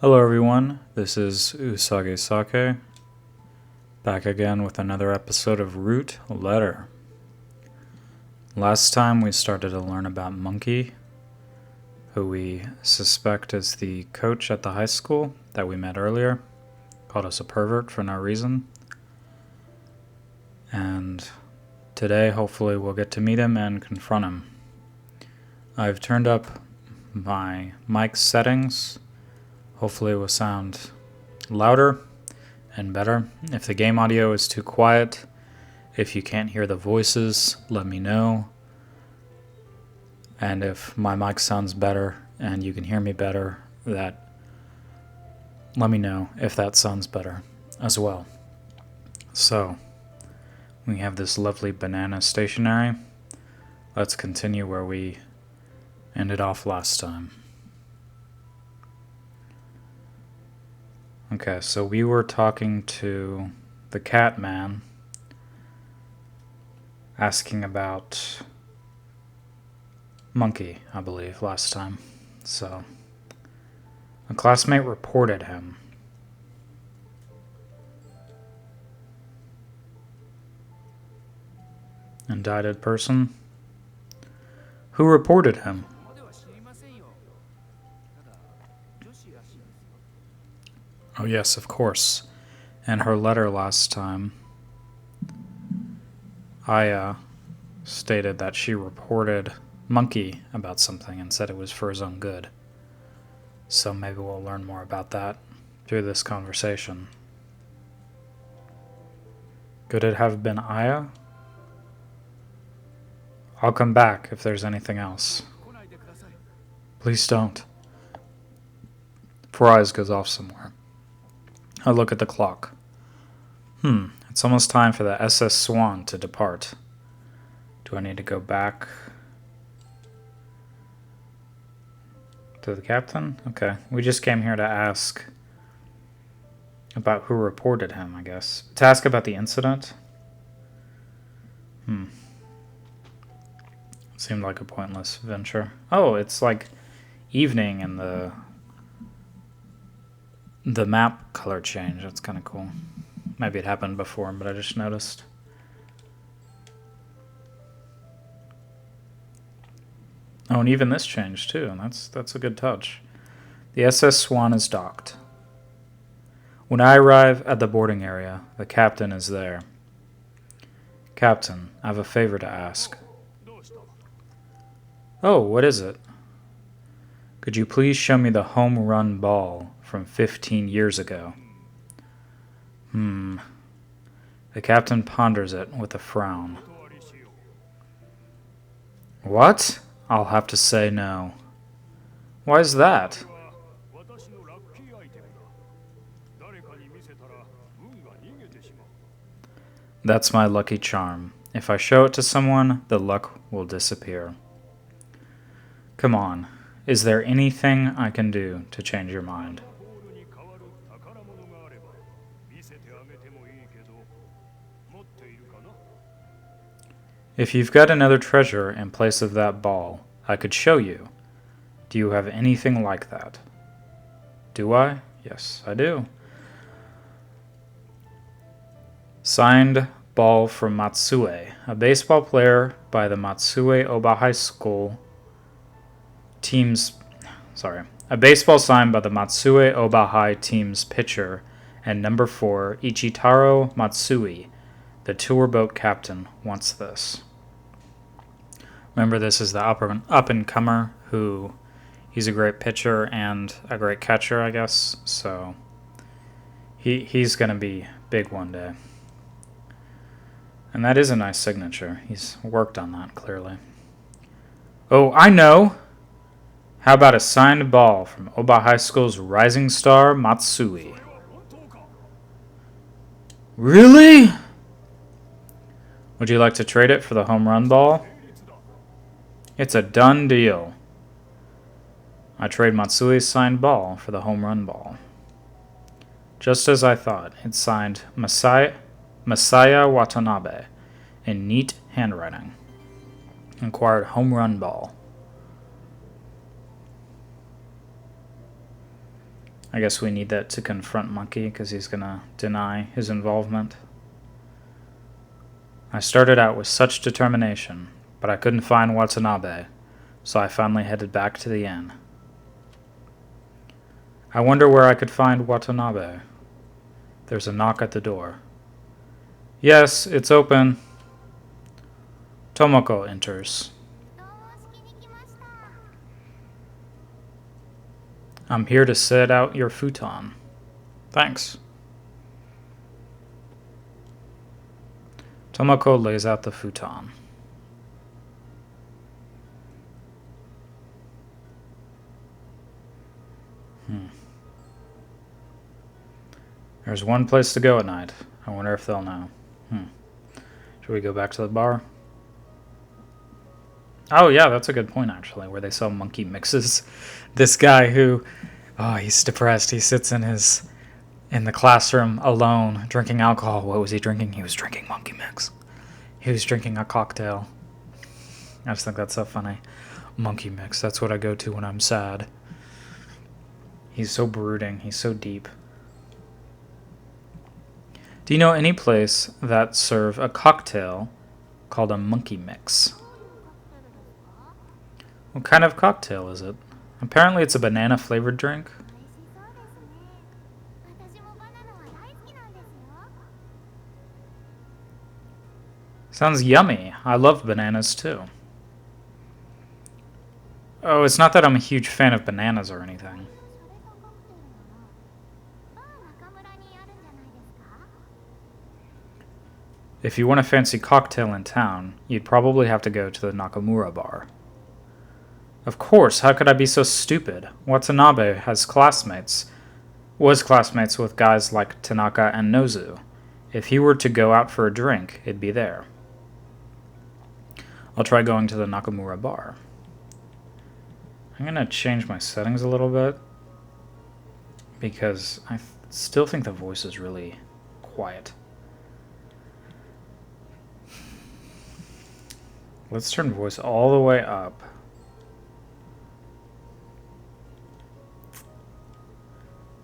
Hello everyone, this is Usage Sake, back again with another episode of Root Letter. Last time we started to learn about Monkey, who we suspect is the coach at the high school that we met earlier, called us a pervert for no reason. And today hopefully we'll get to meet him and confront him. I've turned up my mic settings. Hopefully it will sound louder and better. If the game audio is too quiet, if you can't hear the voices, let me know. And if my mic sounds better and you can hear me better, let me know if that sounds better as well. So, we have this lovely banana stationery. Let's continue where we ended off last time. Okay, so we were talking to the cat man, asking about Monkey, I believe, last time. So, a classmate reported him. Indicted person? Who reported him? Oh yes, of course. In her letter last time, Aya stated that she reported Monkey about something and said it was for his own good. So maybe we'll learn more about that through this conversation. Could it have been Aya? I'll come back if there's anything else. Please don't. Four Eyes goes off somewhere. I look at the clock. It's almost time for the SS Swan to depart. Do I need to go back to the captain? Okay, we just came here to ask about who reported him, I guess. To ask about the incident? Seemed like a pointless venture. Oh, it's like evening and the map color change. That's kind of cool. Maybe it happened before, but I just noticed. Oh, and even this changed too. That's a good touch. The SS Swan is docked. When I arrive at the boarding area, the captain is there. Captain, I have a favor to ask. Oh, what is it? Could you please show me the home run ball from 15 years ago? The captain ponders it with a frown. What? I'll have to say no. Why is that? That's my lucky charm. If I show it to someone, the luck will disappear. Come on. Is there anything I can do to change your mind? If you've got another treasure in place of that ball, I could show you. Do you have anything like that? Do I? Yes, I do. Signed ball from Matsue, a baseball player by the Matsue Oba High School team's... A baseball signed by the Matsue Oba High team's pitcher and number 4, Ichitaro Matsui, the tour boat captain, wants this. Remember, this is the up-and-comer who... He's a great pitcher and a great catcher, I guess, so... He's going to be big one day. And that is a nice signature. He's worked on that, clearly. Oh, I know! How about a signed ball from Oba High School's rising star, Matsui? Really? Would you like to trade it for the home run ball? It's a done deal. I trade Matsui's signed ball for the home run ball. Just as I thought, it's signed Masaya Watanabe in neat handwriting. Inquired home run ball. I guess we need that to confront Monkey because he's gonna deny his involvement. I started out with such determination, but I couldn't find Watanabe, so I finally headed back to the inn. I wonder where I could find Watanabe. There's a knock at the door. Yes, it's open. Tomoko enters. I'm here to set out your futon. Thanks. Tomoko lays out the futon. There's one place to go at night. I wonder if they'll know. Should we go back to the bar? Oh yeah, that's a good point actually, where they sell monkey mixes. This guy who, he's depressed. He sits in the classroom alone, drinking alcohol. What was he drinking? He was drinking monkey mix. He was drinking a cocktail. I just think that's so funny. Monkey mix, that's what I go to when I'm sad. He's so brooding, he's so deep. Do you know any place that serve a cocktail called a monkey mix? What kind of cocktail is it? Apparently it's a banana flavored drink. Sounds yummy. I love bananas too. Oh, it's not that I'm a huge fan of bananas or anything. If you want a fancy cocktail in town, you'd probably have to go to the Nakamura bar. Of course, how could I be so stupid? Watanabe was classmates with guys like Tanaka and Nozu. If he were to go out for a drink, it'd be there. I'll try going to the Nakamura bar. I'm going to change my settings a little bit because I still think the voice is really quiet. Let's turn voice all the way up.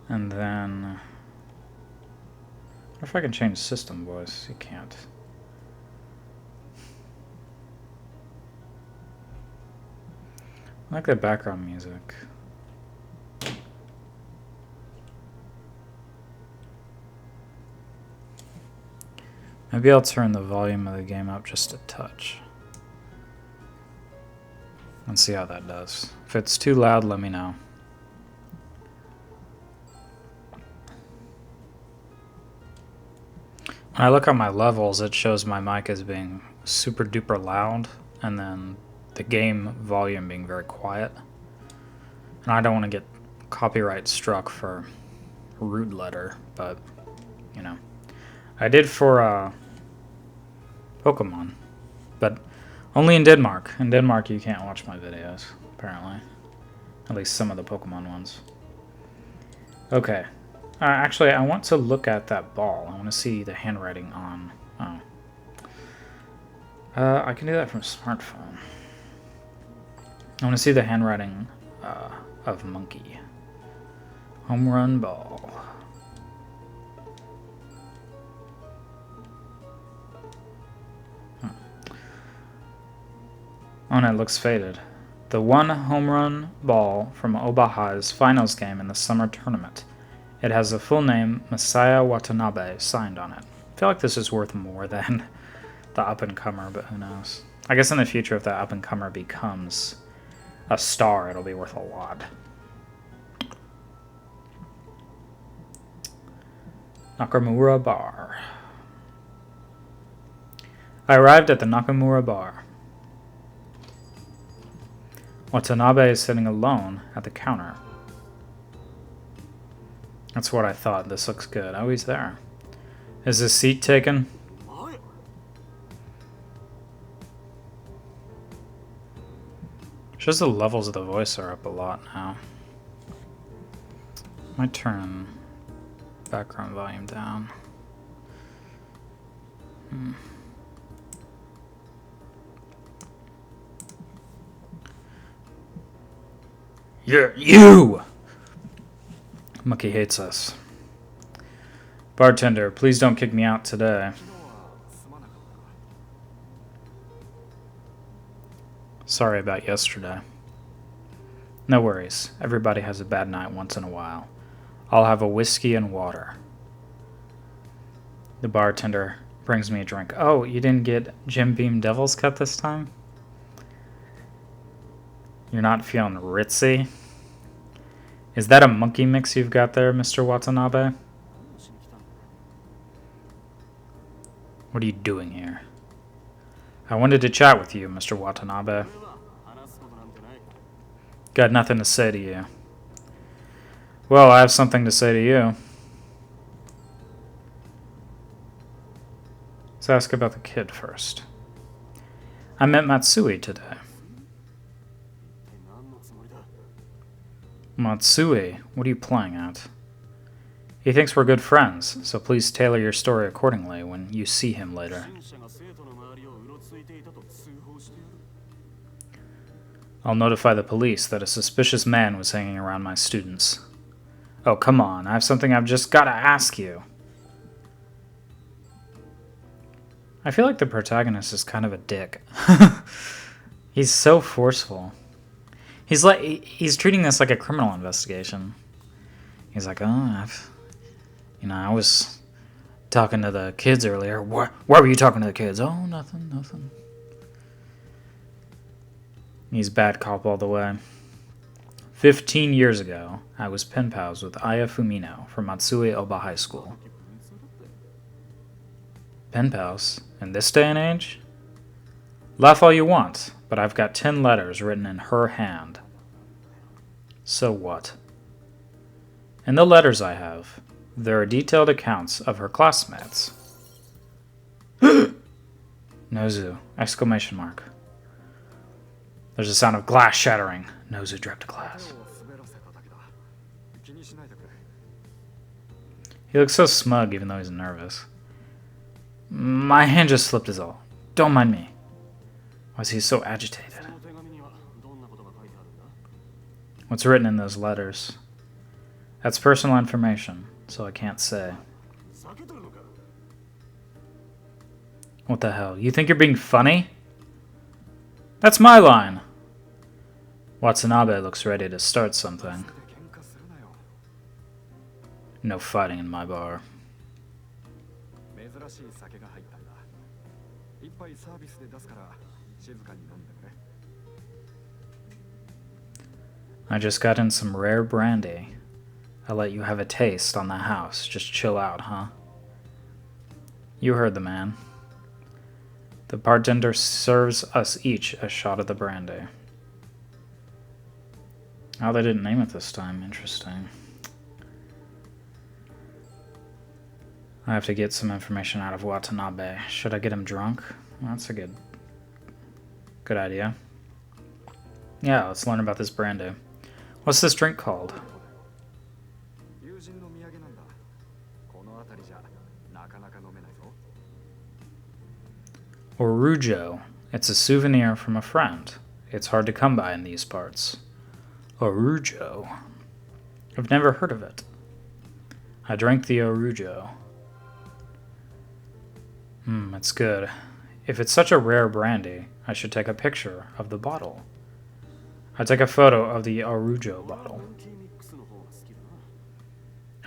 And then, I wonder if I can change system voice. You can't. I like the background music. Maybe I'll turn the volume of the game up just a touch. And see how that does. If it's too loud, let me know. When I look at my levels, it shows my mic as being super duper loud, and then the game volume being very quiet. And I don't want to get copyright struck for rude letter, but, you know. I did for Pokemon, but only in Denmark. In Denmark, you can't watch my videos, apparently. At least some of the Pokemon ones. Okay. Actually, I want to look at that ball. I want to see the handwriting on... Oh. I can do that from a smartphone. I want to see the handwriting of Monkey. Home run ball. Oh, and it looks faded. The one home run ball from Obaha's finals game in the summer tournament. It has the full name Masaya Watanabe signed on it. I feel like this is worth more than the up-and-comer, but who knows. I guess in the future, if that up-and-comer becomes a star, it'll be worth a lot. Nakamura Bar. I arrived at the Nakamura Bar. Watanabe is sitting alone at the counter. That's what I thought. This looks good. Oh, he's there. Is his seat taken? Just the levels of the voice are up a lot now. Might turn background volume down. Yeah, you! Monkey hates us. Bartender, please don't kick me out today. Sorry about yesterday. No worries. Everybody has a bad night once in a while. I'll have a whiskey and water. The bartender brings me a drink. Oh, you didn't get Jim Beam Devil's Cut this time? You're not feeling ritzy? Is that a monkey mix you've got there, Mr. Watanabe? What are you doing here? I wanted to chat with you, Mr. Watanabe. Got nothing to say to you. Well, I have something to say to you. Let's ask about the kid first. I met Matsui today. Matsui, what are you playing at? He thinks we're good friends, so please tailor your story accordingly when you see him later. I'll notify the police that a suspicious man was hanging around my students. Oh, come on, I have something I've just got to ask you. I feel like the protagonist is kind of a dick. He's so forceful. He's treating this like a criminal investigation. He's like, oh, I was talking to the kids earlier. Why were you talking to the kids? Oh, nothing. He's bad cop all the way. 15 years ago, I was pen pals with Aya Fumino from Matsue Oba High School. Pen pals? In this day and age? Laugh all you want, but I've got 10 letters written in her hand. So what? In the letters I have, there are detailed accounts of her classmates. Nozu! Exclamation mark. There's a sound of glass shattering. Nozu dropped a glass. He looks so smug even though he's nervous. My hand just slipped is all. Don't mind me. Why is he so agitated? What's written in those letters? That's personal information, so I can't say. What the hell? You think you're being funny? That's my line! Watanabe looks ready to start something. No fighting in my bar. I just got in some rare brandy. I'll let you have a taste on the house. Just chill out, huh? You heard the man. The bartender serves us each a shot of the brandy. Oh, they didn't name it this time. Interesting. I have to get some information out of Watanabe. Should I get him drunk? Well, that's a good idea. Yeah, let's learn about this brandy. What's this drink called? Orujo. It's a souvenir from a friend. It's hard to come by in these parts. Orujo. I've never heard of it. I drank the Orujo. It's good. If it's such a rare brandy, I should take a picture of the bottle. I take a photo of the Orujo bottle.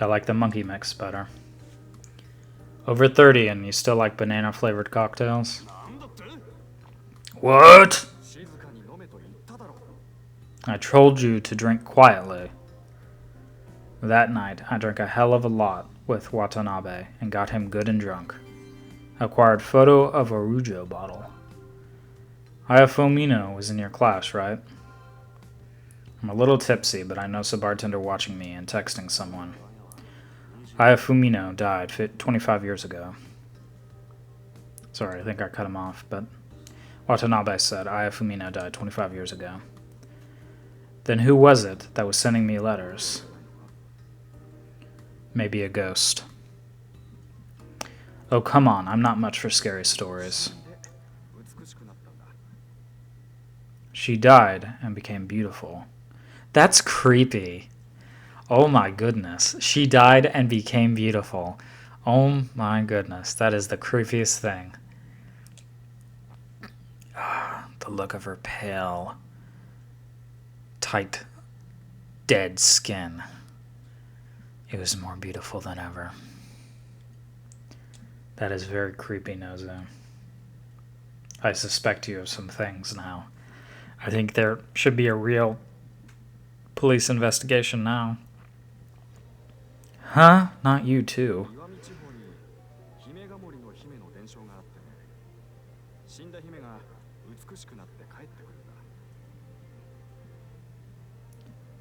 I like the monkey mix better. Over 30 and you still like banana-flavored cocktails? What? I told you to drink quietly. That night, I drank a hell of a lot with Watanabe and got him good and drunk. Acquired photo of Orujo bottle. Aya Fumino was in your class, right? I'm a little tipsy, but I know some bartender watching me and texting someone. Aya Fumino died 25 years ago. Sorry, I think I cut him off, but Watanabe said Aya Fumino died 25 years ago. Then who was it that was sending me letters? Maybe a ghost. Oh, come on, I'm not much for scary stories. She died and became beautiful. That's creepy. Oh my goodness. She died and became beautiful. Oh my goodness. That is the creepiest thing. The look of her pale, tight, dead skin. It was more beautiful than ever. That is very creepy, Nozu. I suspect you of some things now. I think there should be a real police investigation now. Huh? Not you too.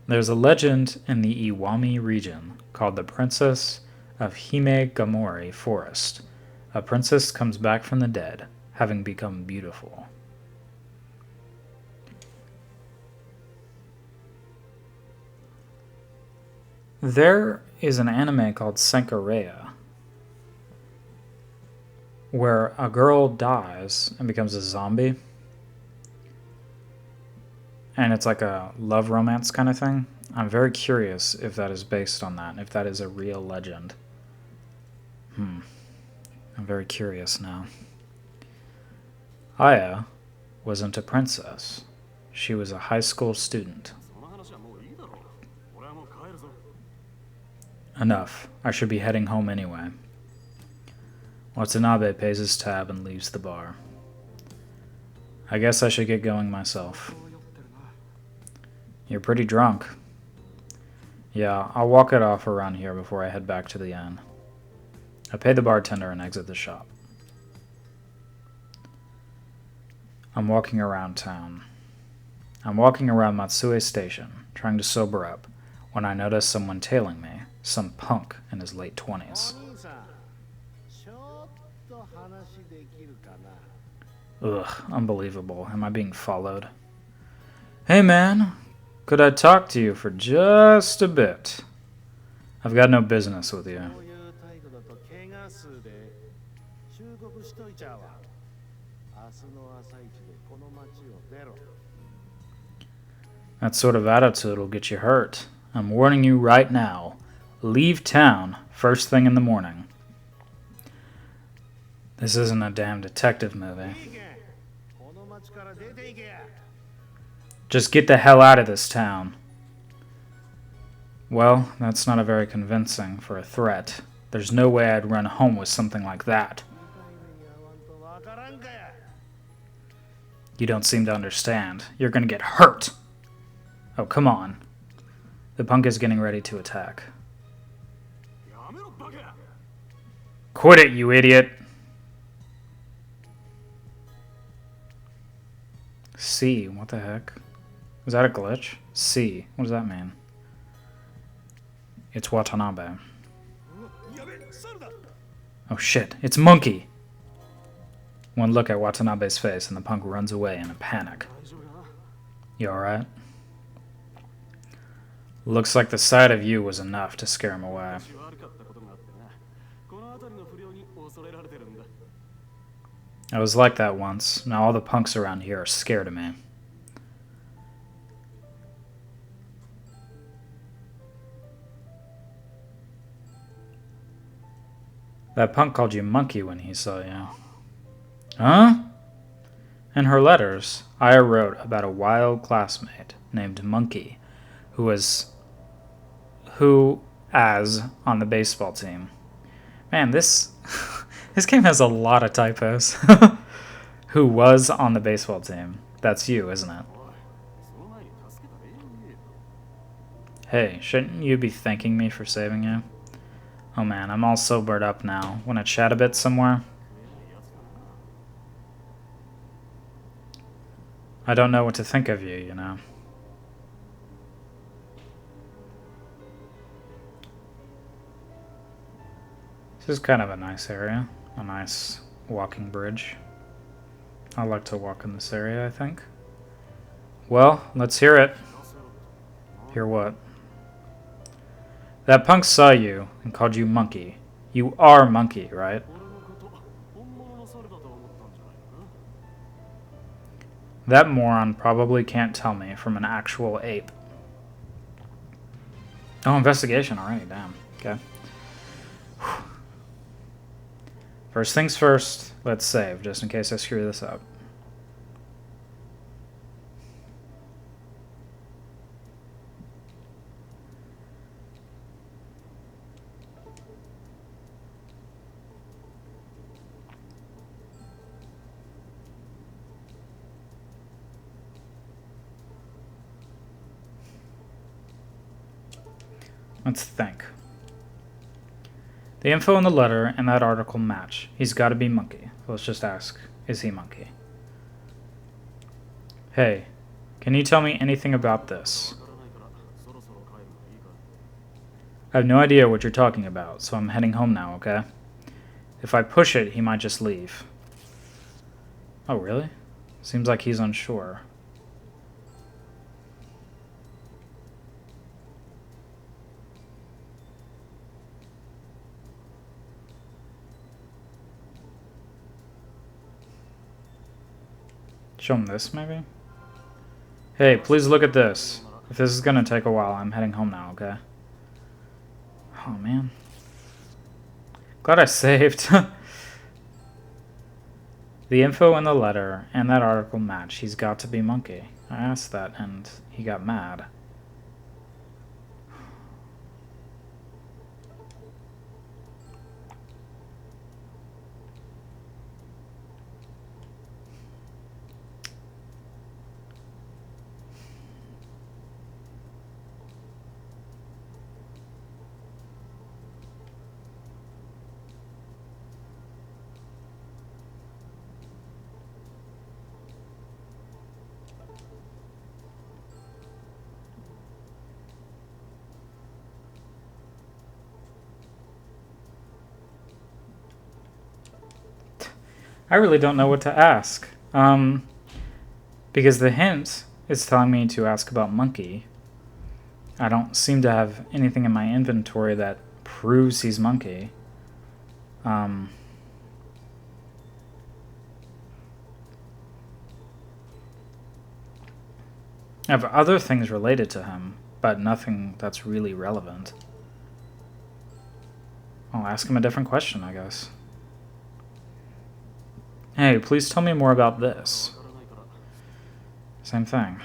There's a legend in the Iwami region called the Princess of Himegamori Forest. A princess comes back from the dead, having become beautiful. There is an anime called Senkareya, where a girl dies and becomes a zombie. And it's like a love romance kind of thing. I'm very curious if that is based on that, if that is a real legend. I'm very curious now. Aya wasn't a princess. She was a high school student. Enough. I should be heading home anyway. Watanabe pays his tab and leaves the bar. I guess I should get going myself. You're pretty drunk. Yeah, I'll walk it off around here before I head back to the inn. I pay the bartender and exit the shop. I'm walking around town. I'm walking around Matsue Station, trying to sober up, when I notice someone tailing me, some punk in his late 20s. Ugh, unbelievable. Am I being followed? Hey man, could I talk to you for just a bit? I've got no business with you. That sort of attitude will get you hurt. I'm warning you right now. Leave town first thing in the morning. This isn't a damn detective movie. Just get the hell out of this town. Well, that's not a very convincing for a threat. There's no way I'd run home with something like that. You don't seem to understand. You're gonna get hurt. Oh, come on. The punk is getting ready to attack. Quit it, you idiot! C, what the heck? Was that a glitch? C, what does that mean? It's Watanabe. Oh shit, it's Monkey! One look at Watanabe's face and the punk runs away in a panic. You alright? Looks like the sight of you was enough to scare him away. I was like that once. Now all the punks around here are scared of me. That punk called you Monkey when he saw you. Huh? In her letters, Aya wrote about a wild classmate named Monkey, who as on the baseball team. Man, this game has a lot of typos. Who was on the baseball team. That's you, isn't it? Hey, shouldn't you be thanking me for saving you? Oh man, I'm all sobered up now. Wanna chat a bit somewhere? I don't know what to think of you, you know. This is kind of a nice area. A nice walking bridge. I like to walk in this area, I think. Well, let's hear it. Hear what? That punk saw you and called you Monkey. You are Monkey, right? That moron probably can't tell me from an actual ape. Oh, investigation already. Damn. Okay. First things first, let's save, just in case I screw this up. Let's think. The info in the letter and that article match. He's got to be Monkey. So let's just ask, is he Monkey? Hey, can you tell me anything about this? I have no idea what you're talking about, so I'm heading home now, okay? If I push it, he might just leave. Oh, really? Seems like he's unsure. Show him this, maybe? Hey, please look at this. If this is gonna take a while, I'm heading home now, okay? Oh, man. Glad I saved. The info in the letter and that article match. He's got to be Monkey. I asked that, and he got mad. I really don't know what to ask. Because the hint is telling me to ask about Monkey. I don't seem to have anything in my inventory that proves he's Monkey. I have other things related to him, but nothing that's really relevant. I'll ask him a different question, I guess. Hey, please tell me more about this. Same thing.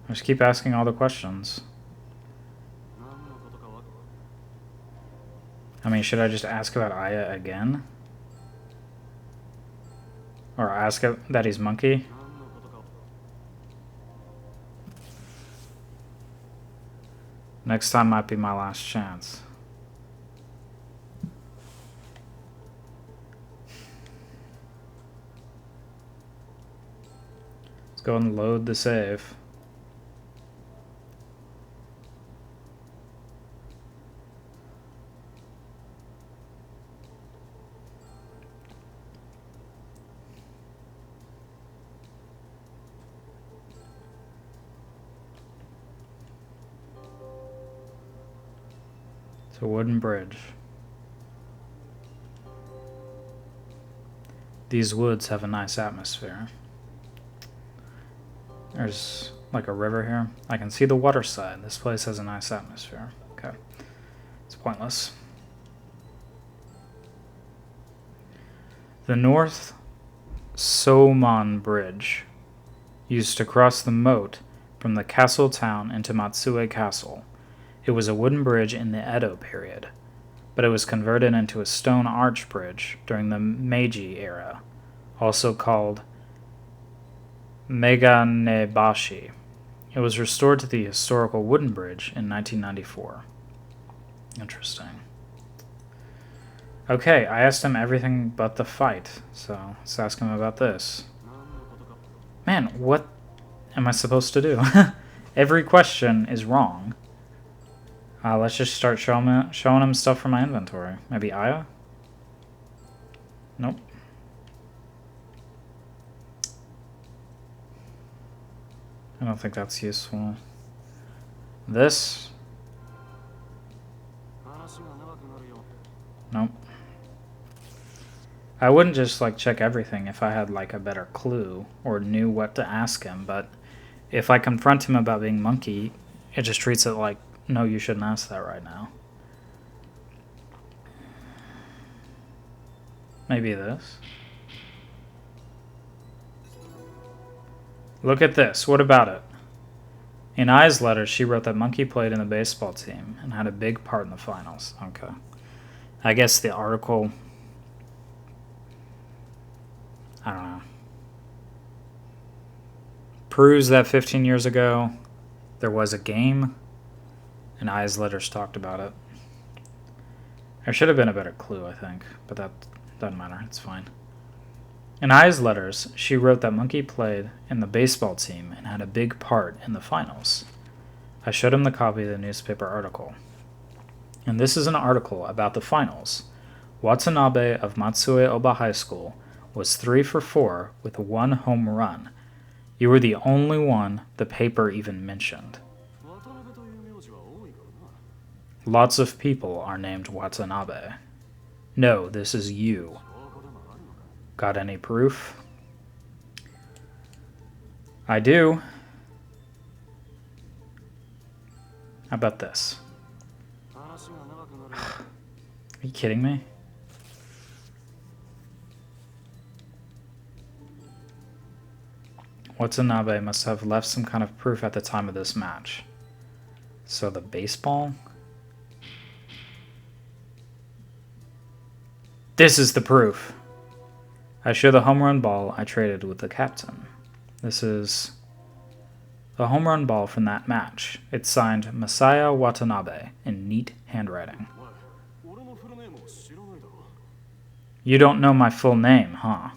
I just keep asking all the questions. I mean, should I just ask about Aya again? Or ask that he's Monkey? Next time might be my last chance. Let's go and load the save. It's a wooden bridge. These woods have a nice atmosphere. There's like a river here. I can see the water side. This place has a nice atmosphere. Okay. It's pointless. The North Somon Bridge, used to cross the moat from the castle town into Matsue Castle. It was a wooden bridge in the Edo period, but it was converted into a stone arch bridge during the Meiji era, also called Meganebashi. It was restored to the historical wooden bridge in 1994. Interesting. Okay, I asked him everything but the fight, so let's ask him about this. Man, what am I supposed to do? Every question is wrong. Let's just start showing him stuff from my inventory. Maybe Aya? Nope. I don't think that's useful. This? Nope. I wouldn't just like check everything if I had like a better clue or knew what to ask him, but If I confront him about being monkey, it just treats it like, no, you shouldn't ask that right now. Maybe this. Look at this. What about it? In Ai's letter, she wrote that Monkey played in the baseball team and had a big part in the finals. Okay. I guess the article... I don't know. Proves that 15 years ago, there was a game, and Ai's letters talked about it. There should have been a better clue, I think, but that doesn't matter. It's fine. In Ai's letters, she wrote that Monkey played in the baseball team and had a big part in the finals. I showed him the copy of the newspaper article. And this is an article about the finals. Watanabe of Matsue Oba High School was 3 for 4 with 1 home run. You were the only one the paper even mentioned. Lots of people are named Watanabe. No, this is you. Got any proof? I do. How about this? Are you kidding me? Watanabe must have left some kind of proof at the time of this match. So the baseball? This is the proof. I show the home run ball I traded with the captain. This is the home run ball from that match. It's signed Masaya Watanabe in neat handwriting. You don't know my full name, huh?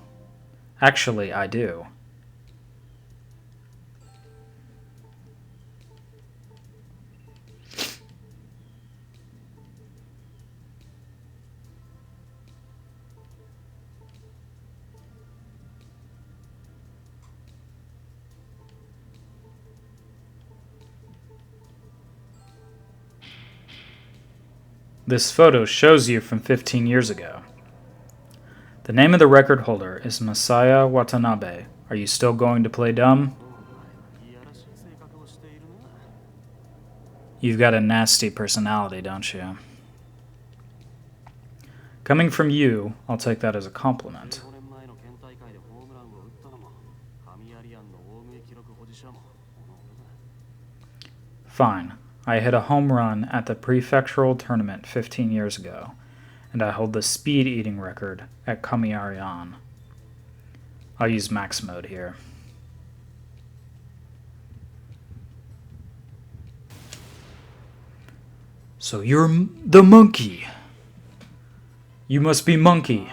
Actually, I do. This photo shows you from 15 years ago. The name of the record holder is Masaya Watanabe. Are you still going to play dumb? You've got a nasty personality, don't you? Coming from you, I'll take that as a compliment. Fine. I hit a home run at the prefectural tournament 15 years ago, and I hold the speed eating record at Kamiarian. I'll use max mode here. So you're the monkey. You must be monkey.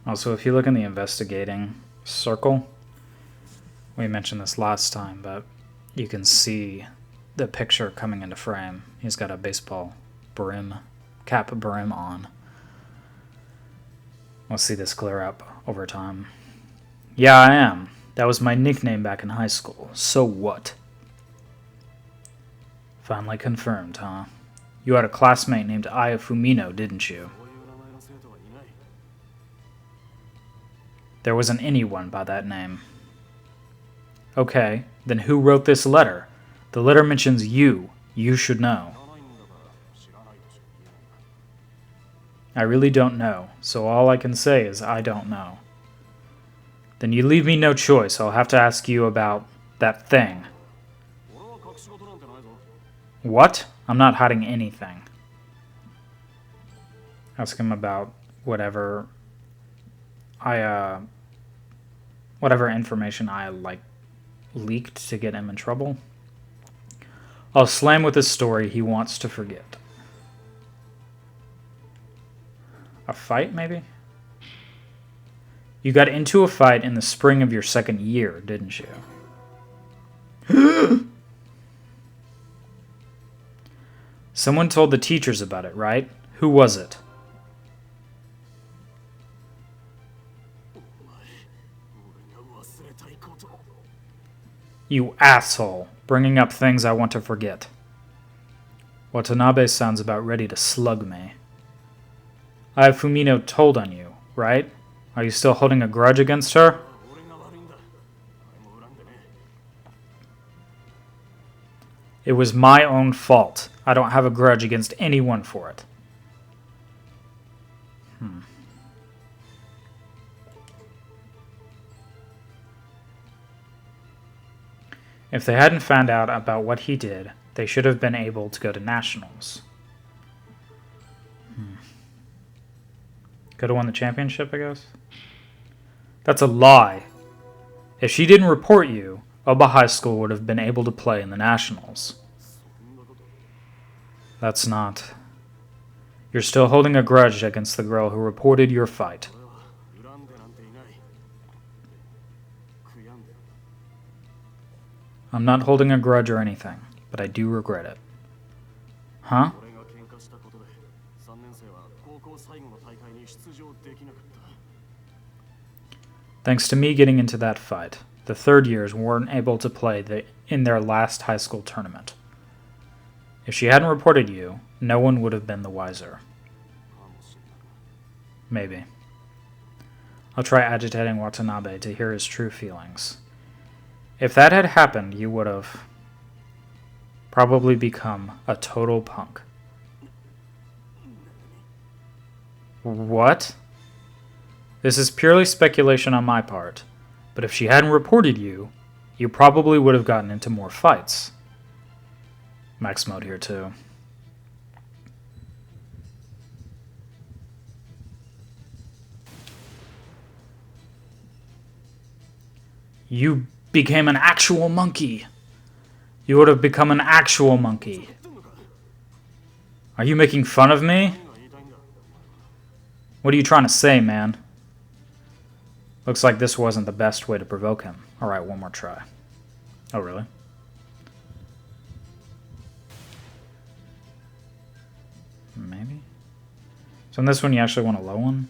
Also, if you look in the investigating circle, we mentioned this last time, but you can see the picture coming into frame. He's got a baseball cap brim on. We'll see this clear up over time. Yeah, I am. That was my nickname back in high school. So what? Finally confirmed, huh? You had a classmate named Aya Fumino, didn't you? There wasn't anyone by that name. Okay, then who wrote this letter? The letter mentions you. You should know. I really don't know, so all I can say is I don't know. Then you leave me no choice. I'll have to ask you about that thing. What? I'm not hiding anything. Ask him about whatever information I leaked to get him in trouble. I'll slam with a story he wants to forget. A fight, maybe? You got into a fight in the spring of your second year, didn't you? Someone told the teachers about it, right? Who was it? You asshole, bringing up things I want to forget. Watanabe sounds about ready to slug me. I have Fumino told on you, right? Are you still holding a grudge against her? It was my own fault. I don't have a grudge against anyone for it. If they hadn't found out about what he did, they should have been able to go to nationals. Could have won the championship, I guess? That's a lie. If she didn't report you, Oba High School would have been able to play in the nationals. That's not. You're still holding a grudge against the girl who reported your fight. I'm not holding a grudge or anything, but I do regret it. Huh? Thanks to me getting into that fight, the third years weren't able to play in their last high school tournament. If she hadn't reported you, no one would have been the wiser. Maybe. I'll try agitating Watanabe to hear his true feelings. If that had happened, you would have probably become a total punk. What? This is purely speculation on my part, but if she hadn't reported you, you probably would have gotten into more fights. Max mode here too. You became an actual monkey. You would have become an actual monkey. Are you making fun of me? What are you trying to say, man? Looks like this wasn't the best way to provoke him. Alright, one more try. Oh, really? Maybe? So in this one, you actually want a low one?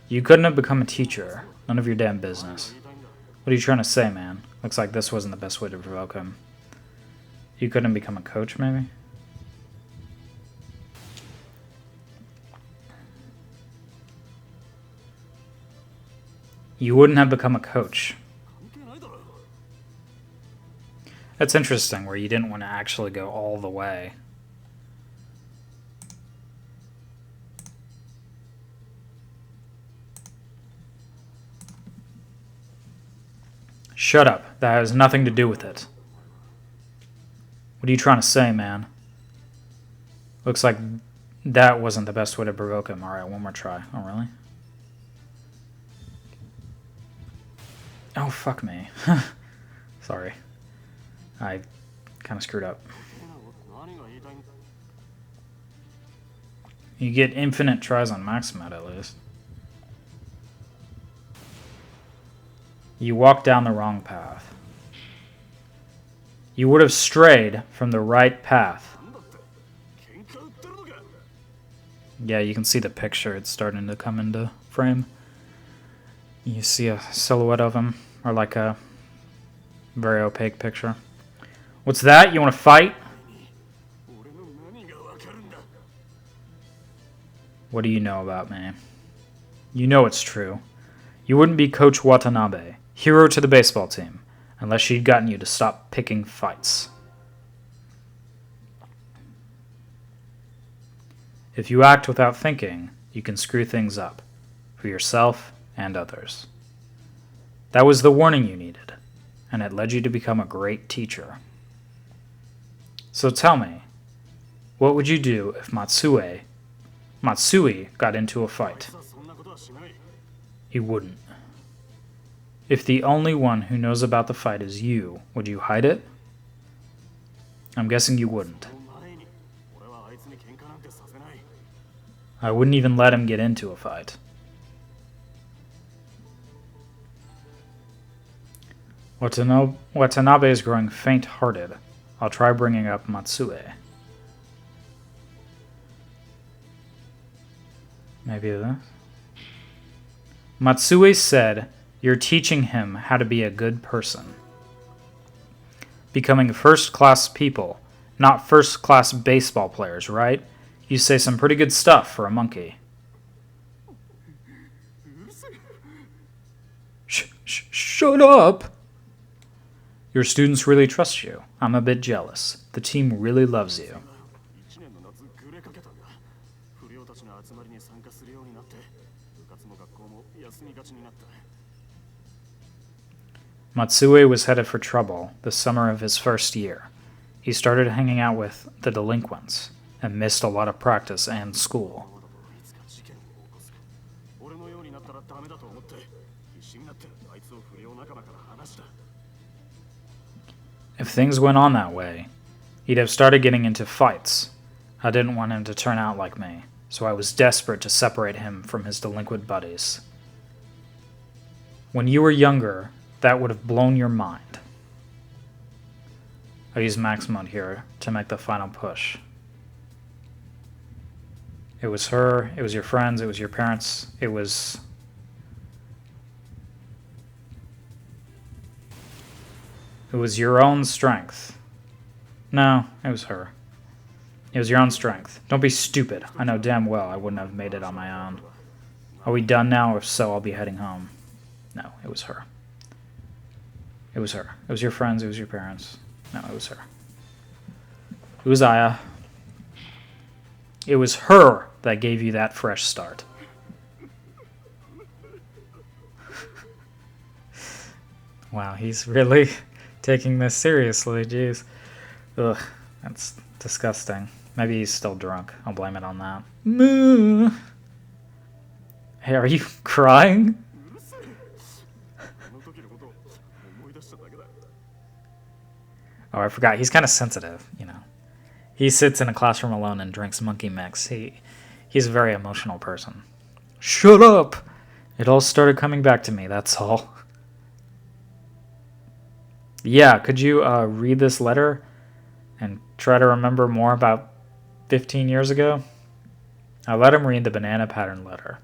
You couldn't have become a teacher. None of your damn business. What are you trying to say, man? Looks like this wasn't the best way to provoke him. You couldn't become a coach, maybe? You wouldn't have become a coach. That's interesting, where you didn't want to actually go all the way. Shut up. That has nothing to do with it. What are you trying to say, man? Looks like that wasn't the best way to provoke him. Alright, one more try. Oh, really? Oh, fuck me. Sorry. I kind of screwed up. You get infinite tries on max mode, at least. You walked down the wrong path. You would have strayed from the right path. Yeah, you can see the picture. It's starting to come into frame. You see a silhouette of him, or like a very opaque picture. What's that? You want to fight? What do you know about me? You know it's true. You wouldn't be Coach Watanabe, hero to the baseball team, unless she'd gotten you to stop picking fights. If you act without thinking, you can screw things up, for yourself and others. That was the warning you needed, and it led you to become a great teacher. So tell me, what would you do if Matsui got into a fight? He wouldn't. If the only one who knows about the fight is you, would you hide it? I'm guessing you wouldn't. I wouldn't even let him get into a fight. Watanabe is growing faint-hearted. I'll try bringing up Matsue. Maybe this? Matsue said, you're teaching him how to be a good person. Becoming first-class people, not first-class baseball players, right? You say some pretty good stuff for a monkey. Shut up! Your students really trust you. I'm a bit jealous. The team really loves you. Matsue was headed for trouble the summer of his first year. He started hanging out with the delinquents and missed a lot of practice and school. If things went on that way, he'd have started getting into fights. I didn't want him to turn out like me, so I was desperate to separate him from his delinquent buddies. When you were younger, that would have blown your mind. I'll use max mode here to make the final push. It was her, it was your friends, it was your parents, it was... It was your own strength. No, it was her. It was your own strength. Don't be stupid. I know damn well I wouldn't have made it on my own. Are we done now? If so, I'll be heading home. No, it was her. It was her. It was your friends, it was your parents. No, it was her. It was Aya. It was her that gave you that fresh start. Wow, he's really taking this seriously, jeez. Ugh, that's disgusting. Maybe he's still drunk. I'll blame it on that. Hey, are you crying? Oh, I forgot. He's kind of sensitive, you know. He sits in a classroom alone and drinks monkey mix. He's a very emotional person. Shut up! It all started coming back to me, that's all. Yeah, could you read this letter and try to remember more about 15 years ago? I let him read the banana pattern letter.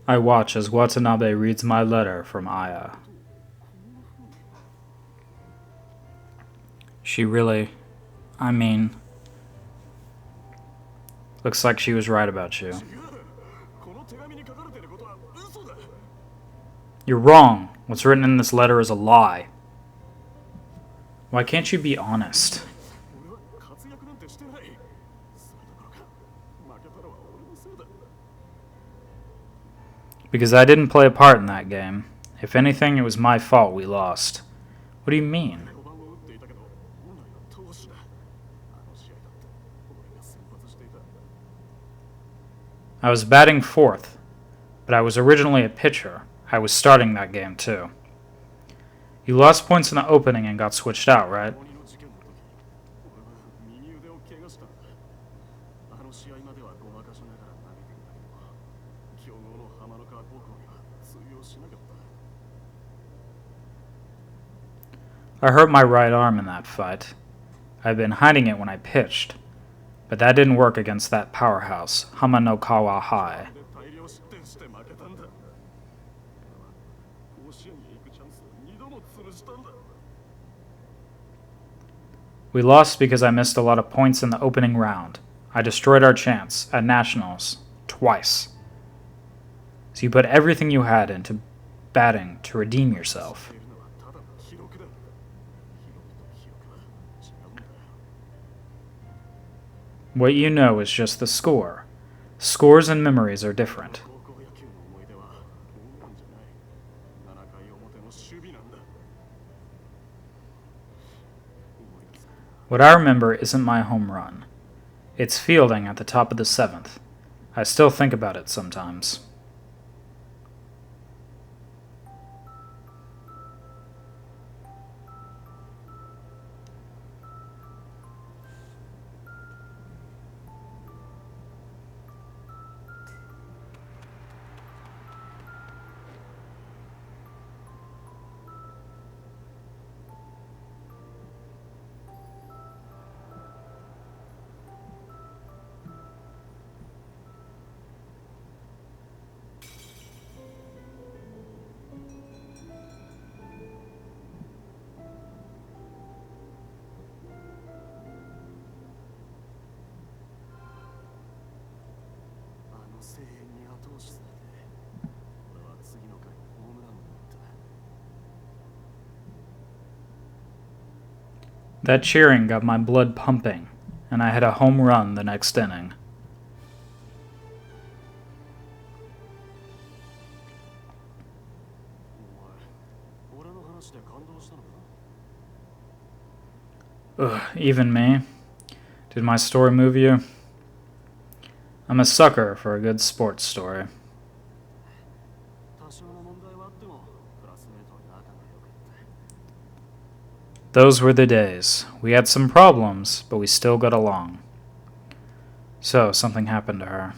I watch as Watanabe reads my letter from Aya. She really... I mean... Looks like she was right about you. You're wrong. What's written in this letter is a lie. Why can't you be honest? Because I didn't play a part in that game. If anything, it was my fault we lost. What do you mean? I was batting fourth, but I was originally a pitcher. I was starting that game too. You lost points in the opening and got switched out, right? I hurt my right arm in that fight. I'd been hiding it when I pitched. But that didn't work against that powerhouse, Hamanokawa High. We lost because I missed a lot of points in the opening round. I destroyed our chance at Nationals twice. So you put everything you had into batting to redeem yourself. What you know is just the score. Scores and memories are different. What I remember isn't my home run. It's fielding at the top of the 7th. I still think about it sometimes. That cheering got my blood pumping, and I hit a home run the next inning. Ugh, even me? Did my story move you? I'm a sucker for a good sports story. Those were the days. We had some problems, but we still got along. So, something happened to her.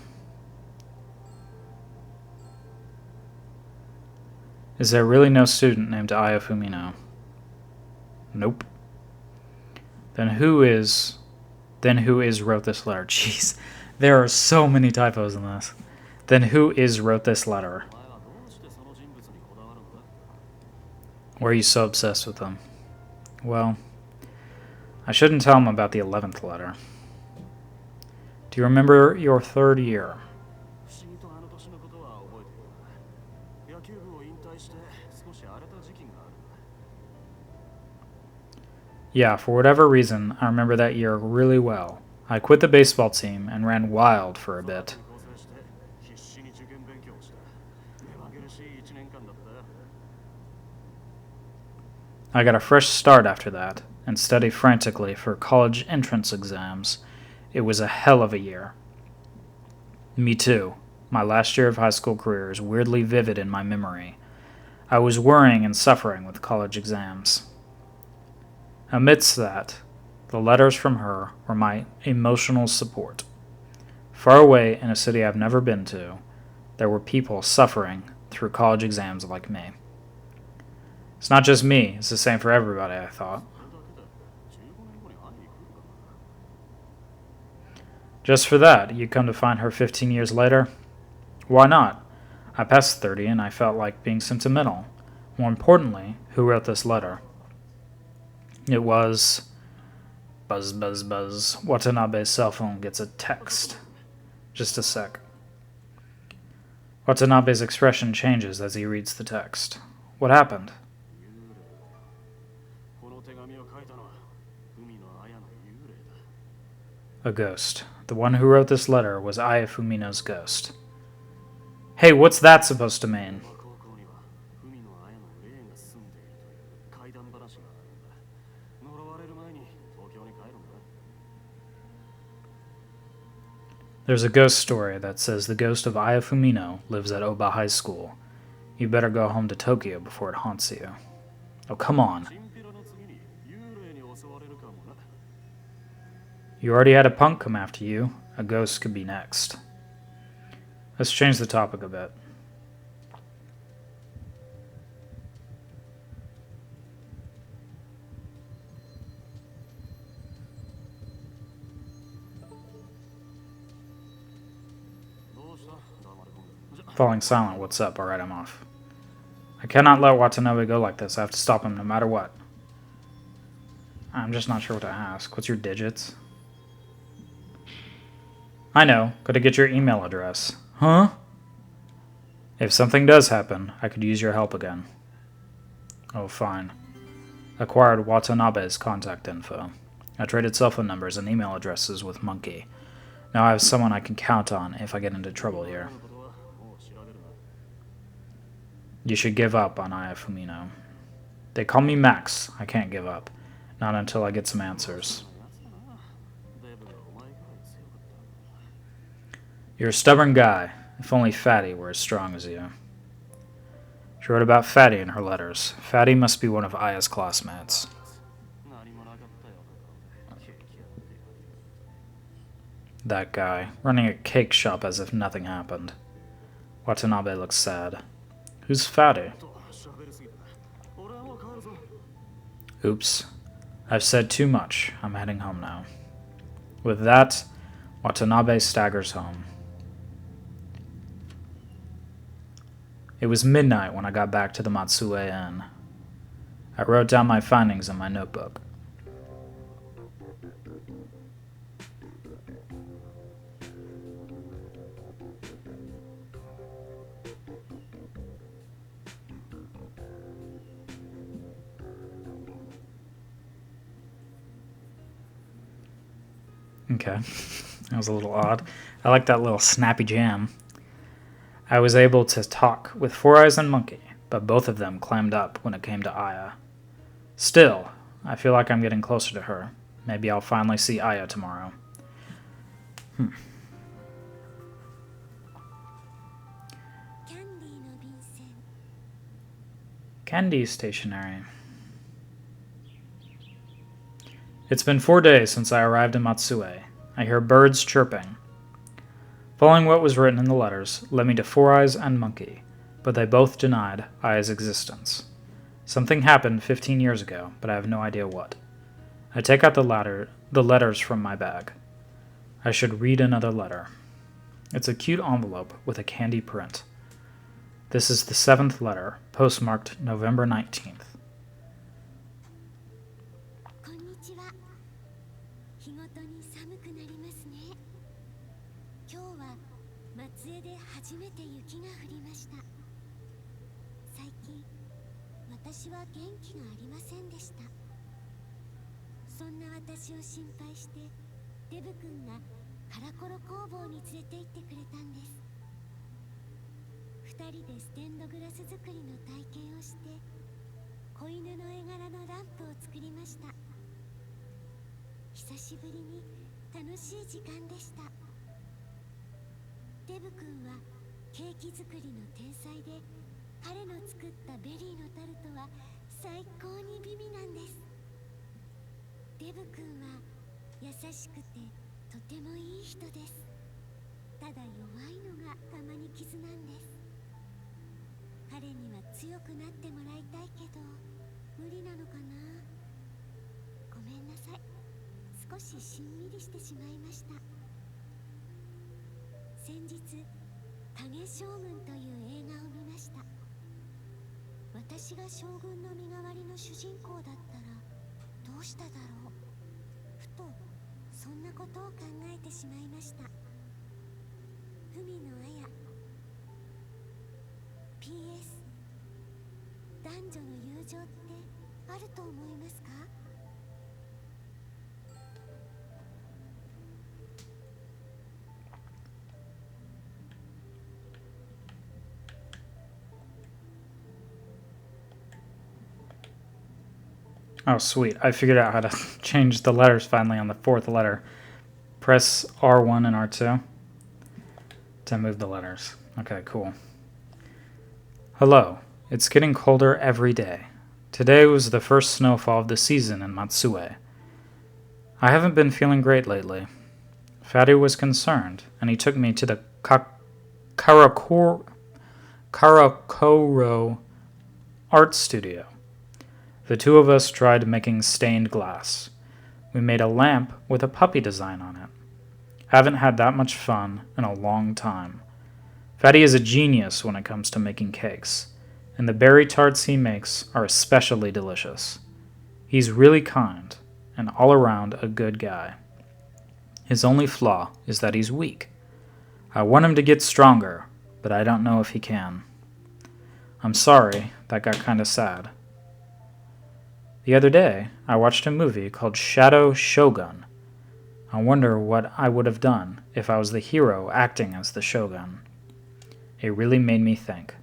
Is there really no student named Aya Fumino? Nope. Then who is wrote this letter? Jeez, there are so many typos in this. Then who wrote this letter? Why are you so obsessed with them? Well, I shouldn't tell him about the 11th letter. Do you remember your 3rd year? Yeah, for whatever reason, I remember that year really well. I quit the baseball team and ran wild for a bit. I got a fresh start after that and studied frantically for college entrance exams. It was a hell of a year. Me too. My last year of high school career is weirdly vivid in my memory. I was worrying and suffering with college exams. Amidst that, the letters from her were my emotional support. Far away in a city I've never been to, there were people suffering through college exams like me. It's not just me, it's the same for everybody, I thought. Just for that, you come to find her 15 years later? Why not? I passed 30 and I felt like being sentimental. More importantly, who wrote this letter? It was... Buzz, buzz, buzz. Watanabe's cell phone gets a text. Just a sec. Watanabe's expression changes as he reads the text. What happened? A ghost. The one who wrote this letter was Aya Fumino's ghost. Hey, what's that supposed to mean? There's a ghost story that says the ghost of Aya Fumino lives at Oba High School. You better go home to Tokyo before it haunts you. Oh, come on. You already had a punk come after you. A ghost could be next. Let's change the topic a bit. Falling silent. What's up? Alright, I'm off. I cannot let Watanabe go like this. I have to stop him no matter what. I'm just not sure what to ask. What's your digits? I know. Gotta get your email address. Huh? If something does happen, I could use your help again. Oh, fine. Acquired Watanabe's contact info. I traded cell phone numbers and email addresses with Monkey. Now I have someone I can count on if I get into trouble here. You should give up on Aya Fumino. They call me Max. I can't give up. Not until I get some answers. You're a stubborn guy. If only Fatty were as strong as you. She wrote about Fatty in her letters. Fatty must be one of Aya's classmates. That guy, running a cake shop as if nothing happened. Watanabe looks sad. Who's Fatty? Oops. I've said too much. I'm heading home now. With that, Watanabe staggers home. It was midnight when I got back to the Matsue Inn. I wrote down my findings in my notebook. Okay, that was a little odd. I like that little snappy jam. I was able to talk with Four Eyes and Monkey, but both of them clammed up when it came to Aya. Still, I feel like I'm getting closer to her. Maybe I'll finally see Aya tomorrow. Candy stationery. It's been 4 days since I arrived in Matsue. I hear birds chirping. Following what was written in the letters led me to Four Eyes and Monkey, but they both denied Aya's existence. Something happened 15 years ago, but I have no idea what. I take out the letters from my bag. I should read another letter. It's a cute envelope with a candy print. This is the 7th letter, postmarked November 19th. Oh, sweet. I figured out how to change the letters finally on the 4th letter. Press R1 and R2 to move the letters. Okay, cool. Hello. It's getting colder every day. Today was the first snowfall of the season in Matsue. I haven't been feeling great lately. Fatty was concerned, and he took me to the Karakoro art studio. The two of us tried making stained glass. We made a lamp with a puppy design on it. Haven't had that much fun in a long time. Fatty is a genius when it comes to making cakes, and the berry tarts he makes are especially delicious. He's really kind, and all around a good guy. His only flaw is that he's weak. I want him to get stronger, but I don't know if he can. I'm sorry, that got kinda sad. The other day, I watched a movie called Shadow Shogun. I wonder what I would have done if I was the hero acting as the shogun. It really made me think.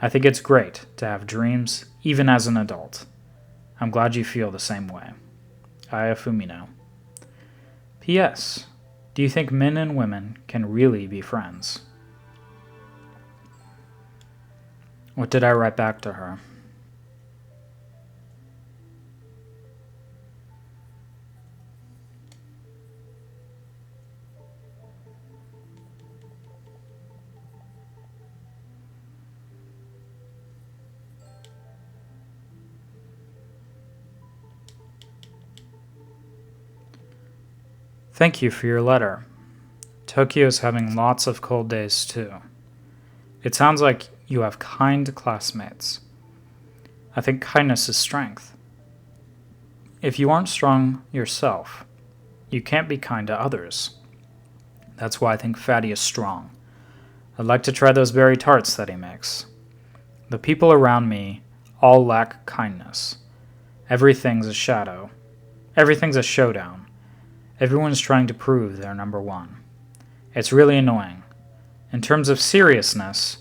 I think it's great to have dreams, even as an adult. I'm glad you feel the same way. Aya Fumino. P.S. Do you think men and women can really be friends? What did I write back to her? Thank you for your letter. Tokyo's having lots of cold days too. It sounds like you have kind classmates. I think kindness is strength. If you aren't strong yourself, you can't be kind to others. That's why I think Fatty is strong. I'd like to try those berry tarts that he makes. The people around me all lack kindness. Everything's a shadow. Everything's a showdown. Everyone's trying to prove they're number one. It's really annoying. In terms of seriousness,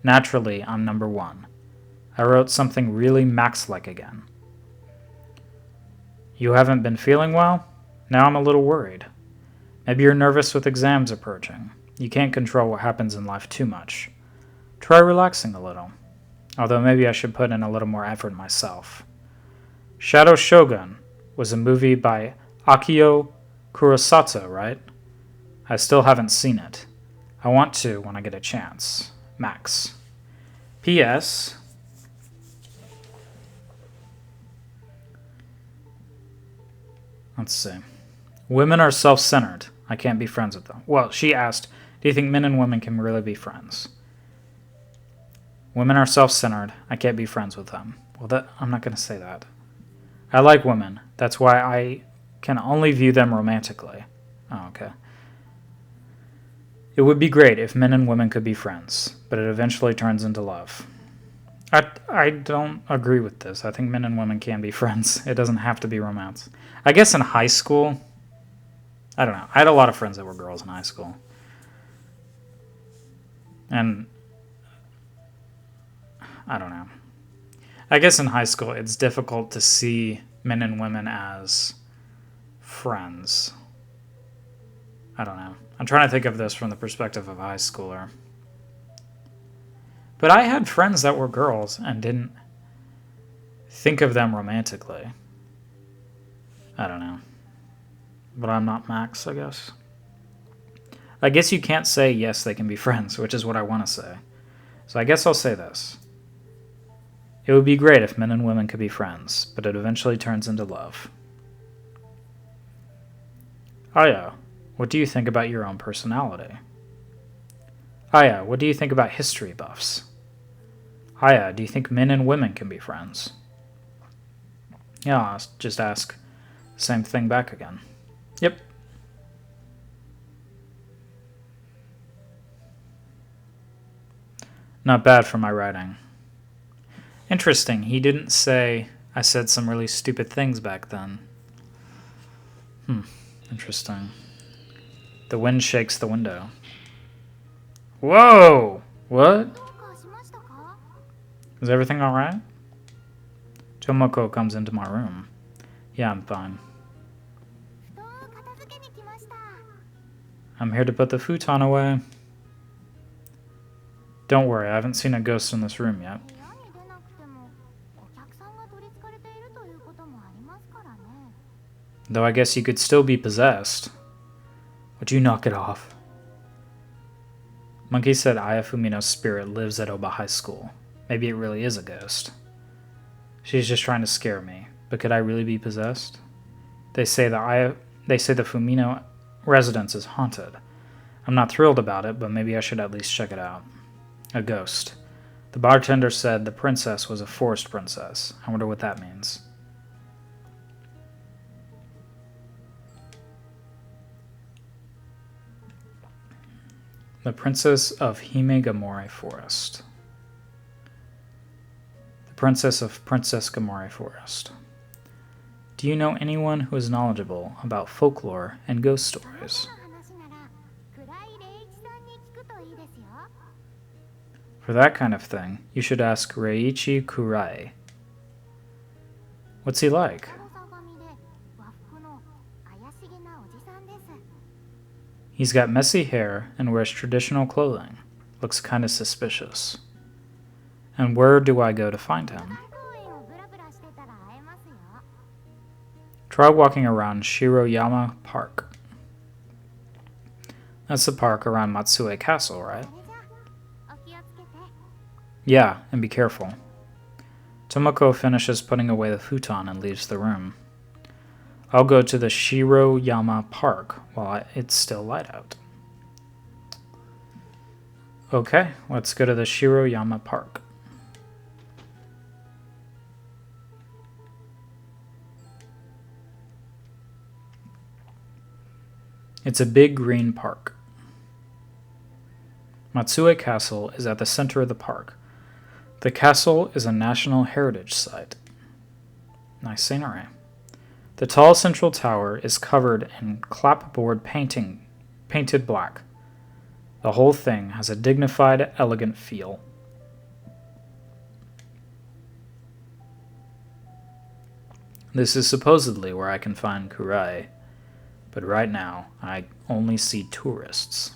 naturally I'm number one. I wrote something really Max-like again. You haven't been feeling well? Now I'm a little worried. Maybe you're nervous with exams approaching. You can't control what happens in life too much. Try relaxing a little. Although maybe I should put in a little more effort myself. Shadow Shogun was a movie by Akio Kurosato, right? I still haven't seen it. I want to when I get a chance. Max. P.S. Let's see. Women are self-centered. I can't be friends with them. Well, she asked, do you think men and women can really be friends? Women are self-centered. I can't be friends with them. Well, I'm not going to say that. I like women. That's why I can only view them romantically. Oh, okay. It would be great if men and women could be friends, but it eventually turns into love. I don't agree with this. I think men and women can be friends. It doesn't have to be romance. I guess in high school, I don't know. I had a lot of friends that were girls in high school. And I don't know. I guess in high school, it's difficult to see men and women as friends. I don't know. I'm trying to think of this from the perspective of a high schooler. But I had friends that were girls and didn't think of them romantically. I don't know. But I'm not Max, I guess. I guess you can't say yes, they can be friends, which is what I want to say. So I guess I'll say this. It would be great if men and women could be friends, but it eventually turns into love. Aya, what do you think about your own personality? Aya, what do you think about history buffs? Aya, do you think men and women can be friends? Yeah, I'll just ask the same thing back again. Yep. Not bad for my writing. Interesting, he didn't say I said some really stupid things back then. Interesting. The wind shakes the window. Whoa! What? Is everything alright? Tomoko comes into my room. Yeah, I'm fine. I'm here to put the futon away. Don't worry, I haven't seen a ghost in this room yet. Though I guess you could still be possessed. Would you knock it off? Monkey said Aya Fumino's spirit lives at Oba High School. Maybe it really is a ghost. She's just trying to scare me, but could I really be possessed? They say the Fumino residence is haunted. I'm not thrilled about it, but maybe I should at least check it out. A ghost. The bartender said the princess was a forest princess. I wonder what that means. The princess of Himegamori Forest. The princess of Princess Gamori Forest. Do you know anyone who is knowledgeable about folklore and ghost stories? For that kind of thing, you should ask Reiichi Kurai. What's he like? He's got messy hair and wears traditional clothing. Looks kinda suspicious. And where do I go to find him? Try walking around Shiroyama Park. That's the park around Matsue Castle, right? Yeah, and be careful. Tomoko finishes putting away the futon and leaves the room. I'll go to the Shiroyama Park while it's still light out. Okay, let's go to the Shiroyama Park. It's a big green park. Matsue Castle is at the center of the park. The castle is a National Heritage Site. Nice scenery. The tall central tower is covered in clapboard painted black. The whole thing has a dignified, elegant feel. This is supposedly where I can find Kurai, but right now I only see tourists.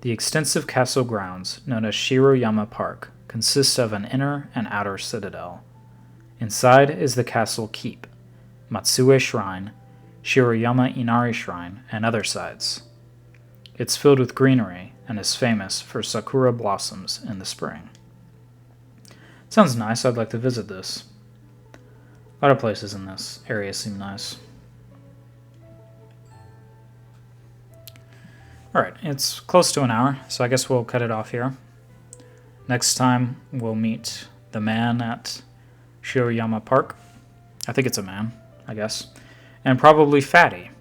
The extensive castle grounds, known as Shiroyama Park, consist of an inner and outer citadel. Inside is the castle keep, Matsue Shrine, Shiroyama Inari Shrine, and other sites. It's filled with greenery and is famous for sakura blossoms in the spring. Sounds nice, I'd like to visit this. A lot of places in this area seem nice. Alright, it's close to an hour, so I guess we'll cut it off here. Next time, we'll meet the man at Shiroyama Park. I think it's a man, I guess. And probably Fatty,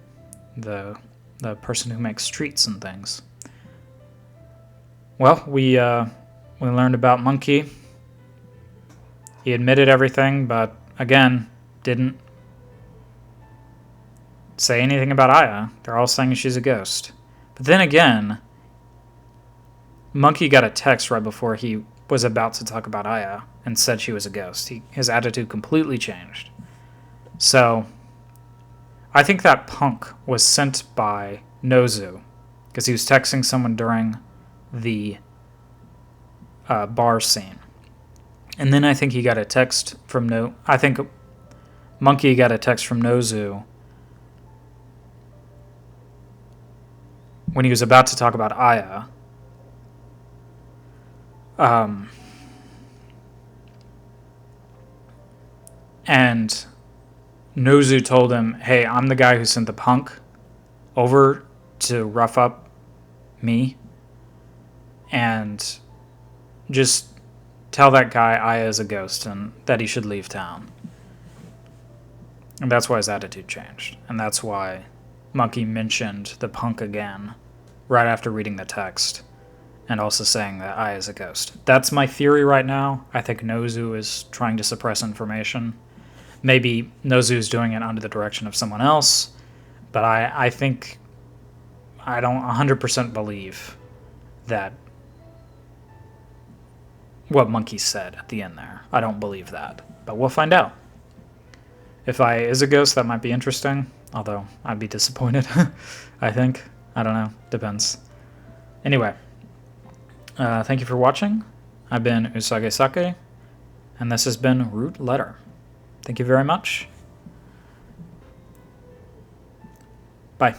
the person who makes treats and things. Well, we learned about Monkey. He admitted everything, but again, didn't say anything about Aya. They're all saying she's a ghost. But then again, Monkey got a text right before he was about to talk about Aya and said she was a ghost. His attitude completely changed. So, I think that punk was sent by Nozu because he was texting someone during the bar scene. And then I think he got a text from I think Monkey got a text from Nozu when he was about to talk about Aya. And Nozu told him, hey, I'm the guy who sent the punk over to rough up me. And just tell that guy Aya is a ghost and that he should leave town. And that's why his attitude changed. And that's why Monkey mentioned the punk again right after reading the text and also saying that Aya is a ghost. That's my theory right now. I think Nozu is trying to suppress information. Maybe Nozu is doing it under the direction of someone else, but I think I don't 100% believe that what Monkey said at the end there. I don't believe that, but we'll find out. If Aya is a ghost, that might be interesting, although I'd be disappointed, I think. I don't know. Depends. Anyway, thank you for watching. I've been Usage Sake, and this has been Root Letter. Thank you very much. Bye.